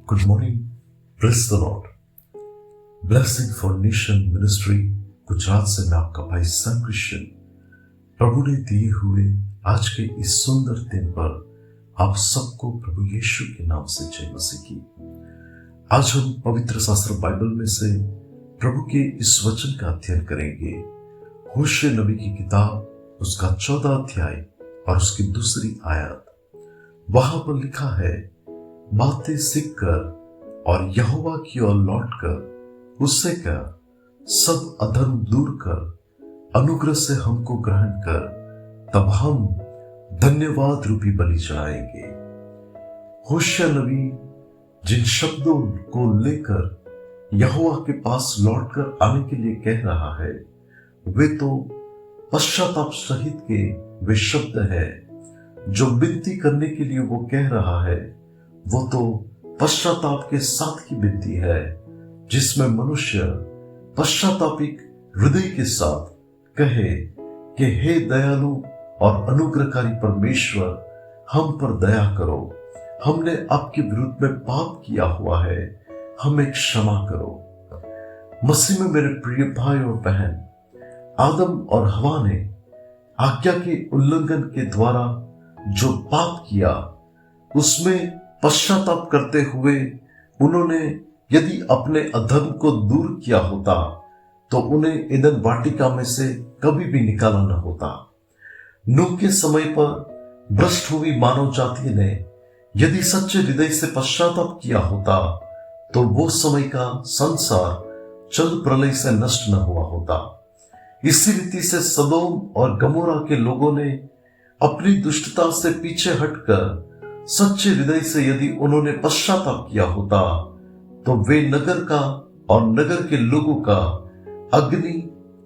Good morning. Praise the Lord. Blessing for Nation Ministry Gujarat से मैं आपका भाई सैम क्रिश्चियन। प्रभु ने दिए हुए आज के इस सुंदर दिन पर आप सबको प्रभु यीशु के नाम से जय मसीह की। आज हम पवित्र शास्त्र बाइबल में से प्रभु के इस वचन का अध्ययन करेंगे। होशे नबी की किताब उसका 14 अध्याय और उसकी दूसरी आयत। वहां पर लिखा है, बातें सीखकर और यहोवा की ओर लौटकर उससे कह, सब अधर्म दूर कर अनुग्रह से हमको ग्रहण कर, तब हम धन्यवाद रूपी बलि चढ़ाएंगे। होशे नबी जिन शब्दों को लेकर यहोवा के पास लौटकर आने के लिए कह रहा है, वे तो पश्चाताप सहित के वे शब्द है। जो विनती करने के लिए वो कह रहा है, वो तो पश्चाताप के साथ की विनती है, जिसमें मनुष्य पश्चातापिक हृदय के साथ कहे कि हे दयालु और अनुग्रहकारी परमेश्वर, हम पर दया करो, हमने आपके विरुद्ध में पाप किया हुआ है, हमें क्षमा करो। मसीह में मेरे प्रिय भाई और बहन, आदम और हवा ने आज्ञा के उल्लंघन के द्वारा जो पाप किया, उसमें पश्चाताप करते हुए उन्होंने यदि अपने अधर्म को दूर किया होता तो उन्हें ईदन वाटिका में से कभी भी निकाला न होता। नूह के समय पर भ्रष्ट हुई मानव जाति ने यदि सच्चे हृदय से पश्चाताप किया होता तो वो समय का संसार जल प्रलय से नष्ट न हुआ होता। इसी रीति से सदोम और गमोरा के लोगों ने अपनी दुष्टता से पीछे हटकर सच्चे हृदय से यदि उन्होंने पश्चाताप किया होता तो वे नगर का और नगर के लोगों का अग्नि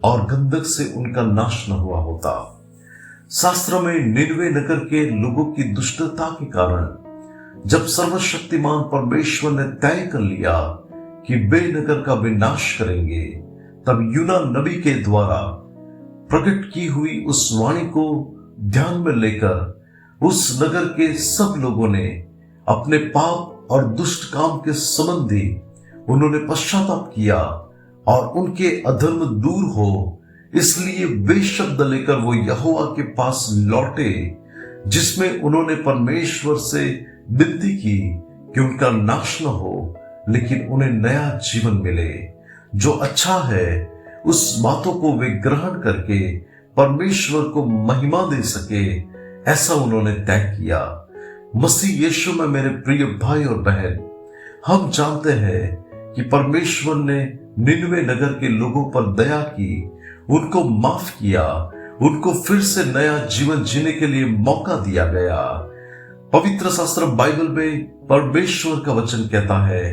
और गंधक से उनका नाश न हुआ होता। शास्त्र में निनवे नगर के लोगों की दुष्टता के कारण जब सर्वशक्तिमान परमेश्वर ने तय कर लिया कि वे नगर का विनाश करेंगे, तब यूना नबी के द्वारा प्रकट की हुई उस वाणी को ध्यान में लेकर उस नगर के सब लोगों ने अपने पाप और दुष्ट काम के संबंधी उन्होंने पश्चाताप किया और उनके अधर्म दूर हो, इसलिए वे शब्द लेकर वो यहोवा के पास लौटे, जिसमें उन्होंने परमेश्वर से विनती की कि उनका नाश न हो लेकिन उन्हें नया जीवन मिले। जो अच्छा है उस बातों को वे ग्रहण करके परमेश्वर को महिमा दे सके, ऐसा उन्होंने तय किया। मसीह यीशु में मेरे प्रिय भाई और बहन, हम जानते हैं कि परमेश्वर ने निनवे नगर के लोगों पर दया की, उनको माफ किया, उनको फिर से नया जीवन जीने के लिए मौका दिया गया। पवित्र शास्त्र बाइबल में परमेश्वर का वचन कहता है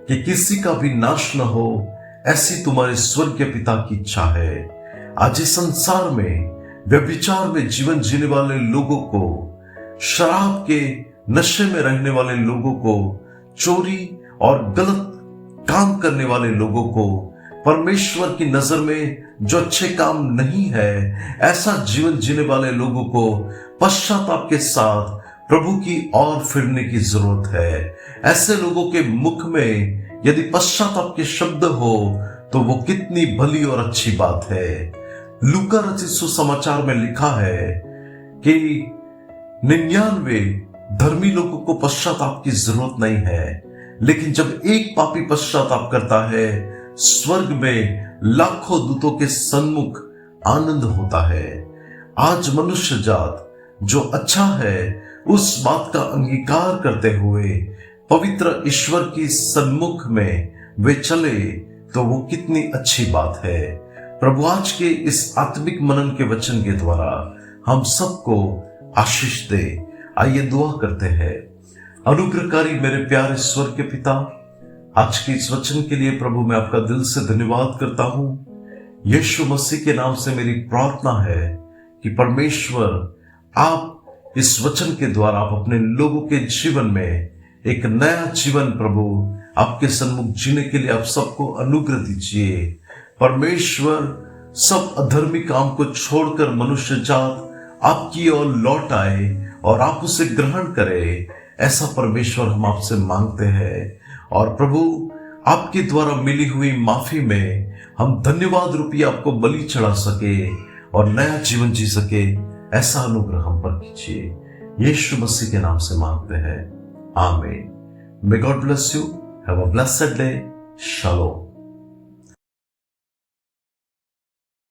कि किसी का भी नाश न हो, ऐसी तुम्हारे स्वर्गीय पिता की इच्छा है। आज इस संसार में व्यभिचार में जीवन जीने वाले लोगों को, शराब के नशे में रहने वाले लोगों को, चोरी और गलत काम करने वाले लोगों को, परमेश्वर की नजर में जो अच्छे काम नहीं है, ऐसा जीवन जीने वाले लोगों को पश्चाताप के साथ प्रभु की ओर फिरने की जरूरत है। ऐसे लोगों के मुख में यदि पश्चाताप के शब्द हो तो वो कितनी भली और अच्छी बात है। लूका रचित सुसमाचार में लिखा है कि 99 धर्मी लोगों को पश्चाताप की जरूरत नहीं है, लेकिन जब एक पापी पश्चाताप करता है, स्वर्ग में लाखों दूतों के सन्मुख आनंद होता है। आज मनुष्य जात जो अच्छा है उस बात का अंगीकार करते हुए पवित्र ईश्वर की सन्मुख में वे चले तो वो कितनी अच्छी बात है। प्रभु आज के इस आत्मिक मनन के वचन के द्वारा हम सबको आशीष दे। आइए दुआ करते हैं। अनुग्रहकारी मेरे प्यारे स्वर्ग के पिता, आज के इस वचन के लिए प्रभु मैं आपका दिल से धन्यवाद करता हूं। यीशु मसीह के नाम से मेरी प्रार्थना है कि परमेश्वर आप इस वचन के द्वारा आप अपने लोगों के जीवन में एक नया जीवन प्रभु आपके सन्मुख जीने के लिए आप सबको अनुग्रह दीजिए। परमेश्वर सब अधर्मी काम को छोड़कर मनुष्य जात आपकी ओर लौट आए और आप उसे ग्रहण करें, ऐसा परमेश्वर हम आपसे मांगते हैं। और प्रभु आपके द्वारा मिली हुई माफी में हम धन्यवाद रूपी आपको बलि चढ़ा सके और नया जीवन जी सके, ऐसा अनुग्रह हम पर कीजिए। यीशु मसीह के नाम से मांगते हैं, आमीन। May God bless you. Have a blessed day. Shalom.